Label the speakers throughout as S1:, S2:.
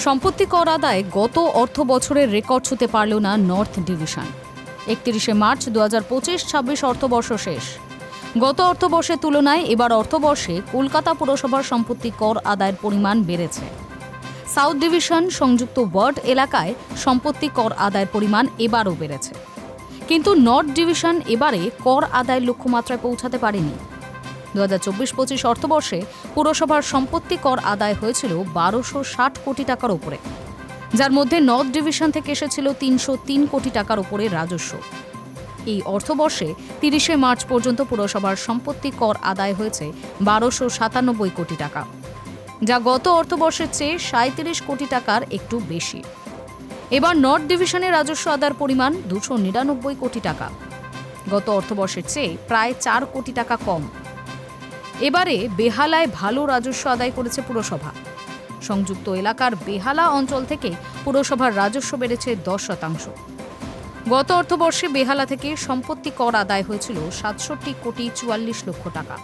S1: সম্পত্তি কর আদায় গত অর্থ বছরের রেকর্ড ছুঁতে পারল না নর্থ ডিভিশন। 31শে মার্চ 2025-26 অর্থবর্ষ শেষ। গত অর্থবর্ষের তুলনায় এবার অর্থবর্ষে কলকাতা পুরসভার সম্পত্তি কর আদায়ের পরিমাণ বেড়েছে। সাউথ ডিভিশন সংযুক্ত ওয়ার্ড এলাকায় সম্পত্তি কর আদায়ের পরিমাণ এবারও বেড়েছে, কিন্তু নর্থ ডিভিশন এবারে কর আদায়ের লক্ষ্যমাত্রায় পৌঁছাতে পারেনি। 2024-25 অর্থবর্ষে পুরসভার সম্পত্তি কর আদায় হয়েছিল 1260 কোটি টাকার উপরে, যার মধ্যে নর্থ ডিভিশন থেকে এসেছিল 303 কোটি টাকার উপরে রাজস্ব। এই অর্থবর্ষে 30শে মার্চ পর্যন্ত পুরসভার সম্পত্তি কর আদায় হয়েছে 1297 কোটি টাকা, যা গত অর্থবর্ষের চেয়ে 37 কোটি টাকার একটু বেশি। এবার নর্থ ডিভিশনের রাজস্ব আদায়ের পরিমাণ 299 কোটি টাকা, গত অর্থবর্ষের চেয়ে প্রায় 4 কোটি টাকা কম। এবারে বেহালায় ভালো রাজস্ব আদায় করেছে পুরসভা। সংযুক্ত এলাকার বেহালা অঞ্চল থেকে পুরসভার রাজস্ব বেড়েছে 10%। গত অর্থবর্ষে বেহালা থেকে সম্পত্তি কর আদায় হয়েছিল 67 কোটি 44 লক্ষ টাকা,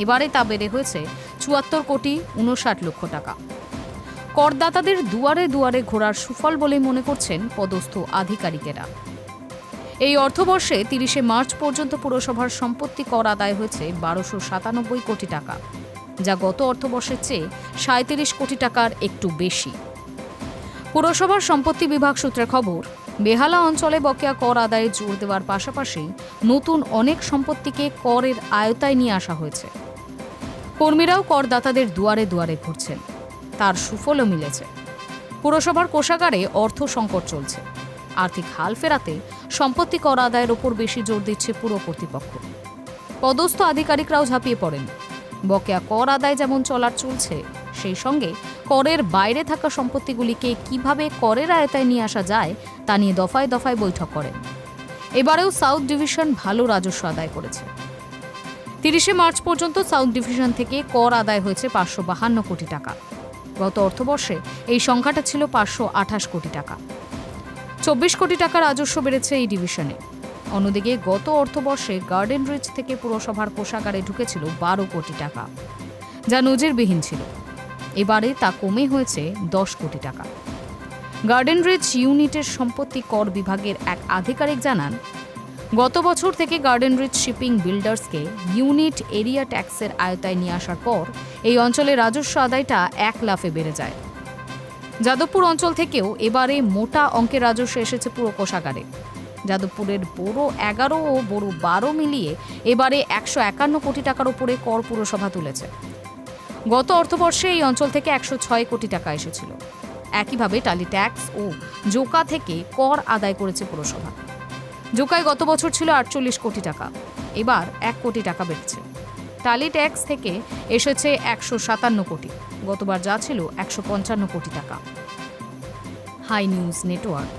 S1: এবারে তা বেড়ে হয়েছে 74 কোটি 59 লক্ষ টাকা। করদাতাদের দুয়ারে দুয়ারে ঘোরার সুফল বলে মনে করছেন পদস্থ আধিকারিকেরা। এই অর্থবর্ষে 30শে মার্চ পর্যন্ত পুরসভার সম্পত্তি কর আদায় হয়েছে 1297 কোটি টাকা, যা গত অর্থবর্ষের চেয়ে 37 কোটি টাকার একটু বেশি। পুরসভার সম্পত্তি বিভাগ সূত্রে খবর, বেহালা অঞ্চলে বকেয়া কর আদায়ে জোর দেওয়ার পাশাপাশি নতুন অনেক সম্পত্তিকে করের আয়তায় নিয়ে আসা হয়েছে। কর্মীরাও করদাতাদের দুয়ারে দুয়ারে ঘুরছেন, তার সুফলও মিলেছে। পুরসভার কোষাগারে অর্থ সংকট চলছে। আর্থিক হাল ফেরাতে সম্পত্তি কর আদায়ের ওপর বেশি জোর দিচ্ছে পুর কর্তৃপক্ষ। পদস্থ আধিকারিকরাও ঝাঁপিয়ে পড়েন। বকেয়া কর আদায় যেমন চলছে, সেই সঙ্গে করের বাইরে থাকা সম্পত্তিগুলিকে কিভাবে করের আয়তায় নিয়ে আসা যায় তা নিয়ে দফায় দফায় বৈঠক করেন। এবারেও সাউথ ডিভিশন ভালো রাজস্ব আদায় করেছে। 30শে মার্চ পর্যন্ত সাউথ ডিভিশন থেকে কর আদায় হয়েছে 552 কোটি টাকা। গত অর্থবর্ষে এই সংখ্যাটা ছিল 528 কোটি টাকা। 24 কোটি টাকা রাজস্ব বেড়েছে এই ডিভিশনে। অন্যদিকে গত অর্থবর্ষে গার্ডেন রিচ থেকে পুরসভার কোষাগারে ঢুকেছিল 12 কোটি টাকা, যা নজিরবিহীন ছিল। এবারে তা কমে হয়েছে 10 কোটি টাকা। গার্ডেন রিচ ইউনিটের সম্পত্তি কর বিভাগের এক আধিকারিক জানান, গত বছর থেকে গার্ডেন রিচ শিপিং বিল্ডার্সকে ইউনিট এরিয়া ট্যাক্সের আয়তায় নিয়ে আসার পর এই অঞ্চলে রাজস্ব আদায়টা 1 লাফে বেড়ে যায়। যাদবপুর অঞ্চল থেকেও এবারে মোটা অঙ্কের রাজস্ব এসেছে পুরো কোষাগারে। যাদবপুরের বড় 11 ও বড় 12 মিলিয়ে এবারে 151 কোটি টাকার উপরে কর পুরসভা তুলেছে। গত অর্থবর্ষে এই অঞ্চল থেকে 106 কোটি টাকা এসেছিল। একইভাবে টালি ট্যাক্স ও জোকা থেকে কর আদায় করেছে পুরসভা। জোকায় গত বছর ছিল 48 কোটি টাকা, এবার 1 কোটি টাকা বেড়েছে। টালি ট্যাক্স থেকে এসেছে 157 কোটি, গতবার যা ছিল 155 কোটি টাকা। Hi news network.